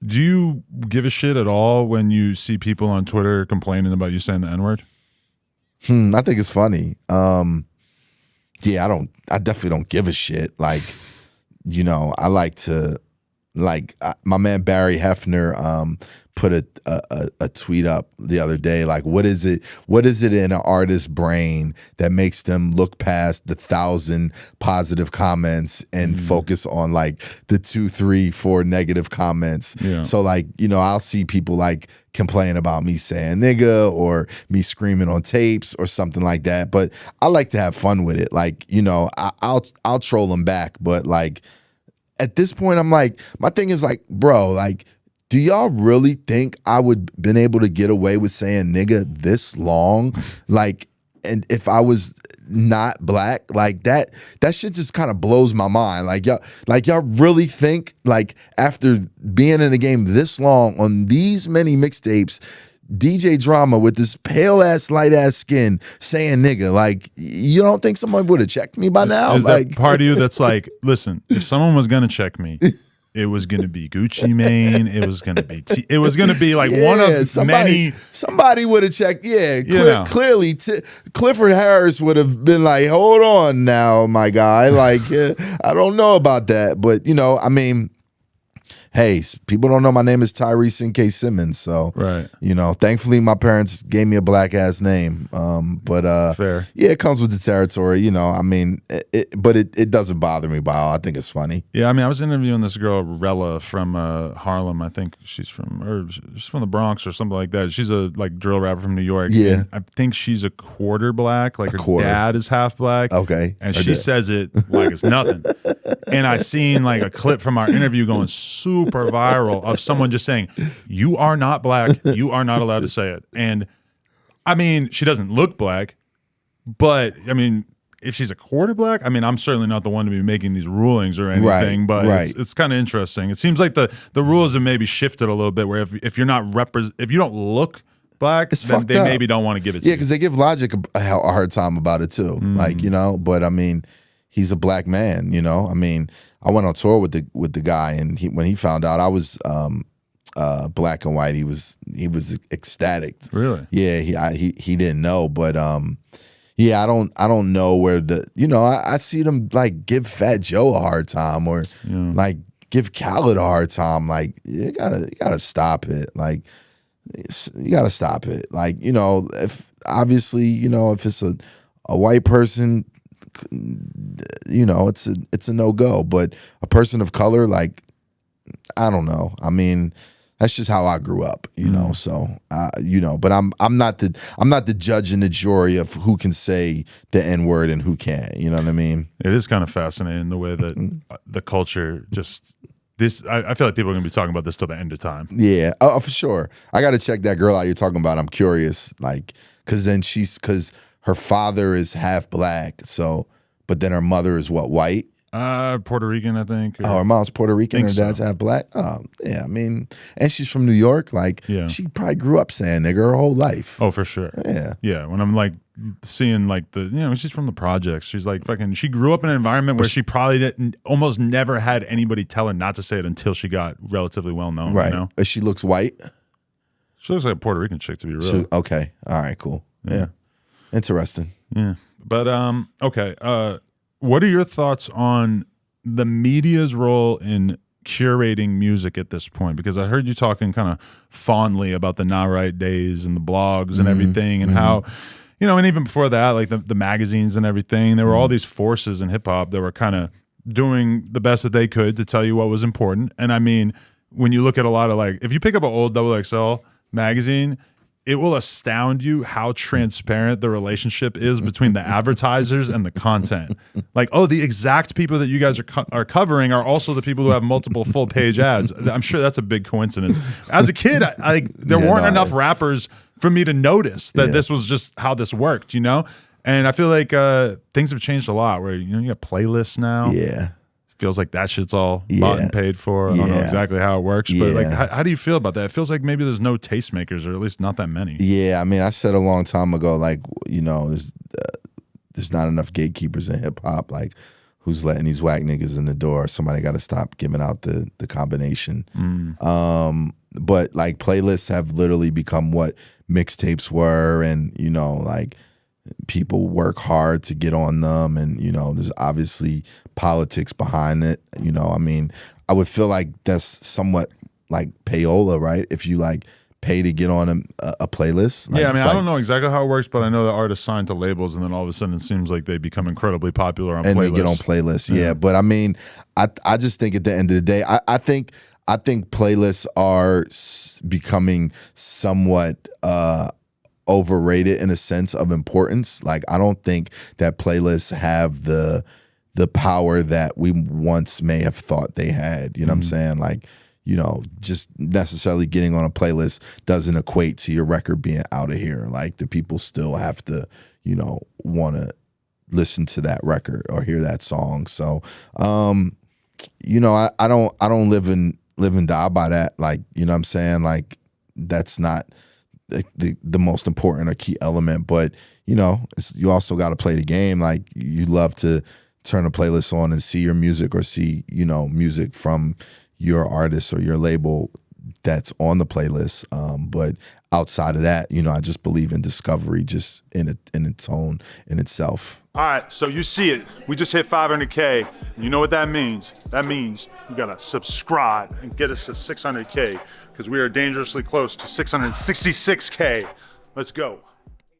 Do you give a shit at all when you see people on Twitter complaining about you saying the N-word? I think it's funny. Yeah, I definitely don't give a shit. Like, you know, I like to, like, my man Barry Hefner put a tweet up the other day. Like, what is it in an artist's brain that makes them look past the 1,000 positive comments and focus on like the 2, 3, 4 negative comments? Yeah. So like, you know, I'll see people like complain about me saying nigga or me screaming on tapes or something like that. But I like to have fun with it. Like, you know, I'll troll them back, but like, at this point, I'm like, my thing is like, bro, like, do y'all really think I would been able to get away with saying nigga this long? Like, and if I was not black, like that shit just kind of blows my mind. Like y'all really think like after being in the game this long on these many mixtapes, DJ Drama with this pale ass, light ass skin saying nigga, like you don't think someone would have checked me by now? Is like, that part of you that's like, listen, if someone was gonna check me, it was gonna be Gucci Mane. It was gonna be like one of many. Somebody would have checked. Yeah, Clearly, Clifford Harris would have been like, hold on now, my guy. Like, I don't know about that, but you know, I mean. Hey, people don't know my name is Tyrese N.K. Simmons, so right. You know, thankfully my parents gave me a black ass name. But fair. Yeah, it comes with the territory. You know, I mean, it doesn't bother me by all. I think it's funny. Yeah, I mean, I was interviewing this girl Rella from Harlem. I think she's from the Bronx or something like that. She's a like drill rapper from New York. Yeah, and I think she's a quarter black. Like her dad is half black. Okay, and she says it like it's nothing. And I seen like a clip from our interview going super viral of someone just saying, "You are not black. You are not allowed to say it." And I mean, she doesn't look black, but I mean, if she's a quarter black, I mean, I'm certainly not the one to be making these rulings or anything. Right, but right. It's kind of interesting. It seems like the rules have maybe shifted a little bit, where if you're not if you don't look black, then they maybe don't want to give it to you. Yeah, because they give Logic a hard time about it too. Like, you know, but I mean, he's a black man, you know. I mean, I went on tour with the guy, and when he found out I was black and white, he was ecstatic. Really? Yeah, he didn't know, but yeah, I don't know where I see them like give Fat Joe a hard time or like give Khaled a hard time. Like you gotta stop it. Like you gotta stop it. Like, you know, if obviously, you know, if it's a white person, you know, it's a no-go, but a person of color, like, I don't know. I mean, that's just how I grew up, you know. So, you know, but I'm not the judge and the jury of who can say the N-word and who can't. You know what I mean? It is kind of fascinating the way that the culture just I feel like people are gonna be talking about this till the end of time. Yeah, for sure. I got to check that girl out you're talking about. I'm curious, like, because her father is half black, so, but then her mother is what, white? Puerto Rican, I think. Oh, her mom's Puerto Rican, her dad's half black? Oh, yeah, I mean, and she's from New York. Like, she probably grew up saying nigga her whole life. Oh, for sure. Yeah. Yeah, when I'm like seeing like she's from the projects. She's like she grew up in an environment where she probably almost never had anybody tell her not to say it until she got relatively well known. Right. You know? She looks white? She looks like a Puerto Rican chick, to be real. Okay. All right, cool. Yeah. Interesting. Yeah. But okay. What are your thoughts on the media's role in curating music at this point? Because I heard you talking kind of fondly about the Not Right days and the blogs and everything, and how, you know, and even before that, like the magazines and everything, there were all these forces in hip hop that were kind of doing the best that they could to tell you what was important. And I mean, when you look at a lot of like, if you pick up an old XXL magazine, it will astound you how transparent the relationship is between the advertisers and the content. Like, oh, the exact people that you guys are covering are also the people who have multiple full page ads. I'm sure that's a big coincidence. As a kid, there weren't enough rappers for me to notice that this was just how this worked, you know? And I feel like things have changed a lot where, you know, you got playlists now. Yeah. Feels like that shit's all bought and paid for. I don't know exactly how it works, but like, how do you feel about that? It feels like maybe there's no tastemakers, or at least not that many. Yeah, I mean, I said a long time ago, like, you know, there's not enough gatekeepers in hip hop. Like, who's letting these whack niggas in the door. Somebody got to stop giving out the combination. But like playlists have literally become what mixtapes were, and you know, like people work hard to get on them, and you know, there's obviously politics behind it. You know, I mean, I would feel like that's somewhat like payola, right? If you like pay to get on a playlist. Like, yeah, I mean, like, I don't know exactly how it works, but I know that artists sign to labels, and then all of a sudden it seems like they become incredibly popular on and playlists. they get on playlists. Yeah, but I mean, I just think at the end of the day, I think playlists are becoming somewhat overrated in a sense of importance. Like, I don't think that playlists have the power that we once may have thought they had. You know what I'm saying? Like, you know, just necessarily getting on a playlist doesn't equate to your record being out of here. Like, the people still have to, you know, want to listen to that record or hear that song. So, you know, I don't live and die by that. Like, you know what I'm saying? Like, that's not the most important or key element. But, you know, you also got to play the game. Like, you love to turn a playlist on and see your music, or see, you know, music from your artist or your label that's on the playlist. But outside of that, you know, I just believe in discovery just in its own, in itself. All right, so you see it. We just hit 500K. You know what that means? That means you gotta subscribe and get us to 600K, because we are dangerously close to 666K. Let's go.